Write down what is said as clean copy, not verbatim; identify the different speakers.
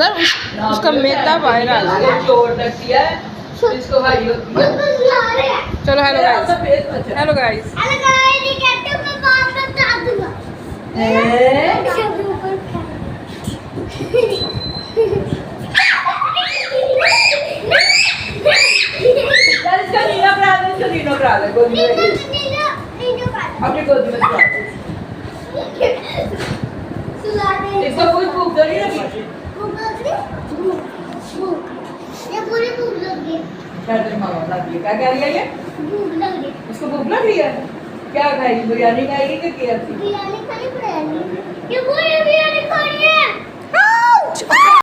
Speaker 1: Sir उसका मैदा viral.
Speaker 2: चोट लगती है इसको भाई होती है।
Speaker 1: चलो हेलो गाइस, हेलो गाइस।
Speaker 3: ये कहते हैं मैं बात बता दूंगा।
Speaker 2: इसका नीला प्राण है, इसका नीला प्राण है, गोदी में अपनी गोदी में सुला दे। इसको कोई भूख तो नहीं लगी?
Speaker 3: ये पूरी भूख लग गई।
Speaker 2: क्या तेरी मामा लगी है? क्या कह रही है ये?
Speaker 3: भूख लग गई।
Speaker 2: इसको भूख लग रही है? क्या खाएगी, बिरयानी खाएगी कि KFC?
Speaker 3: बिरयानी खानी पड़ेगी। ये पूरी बिरयानी खानी है।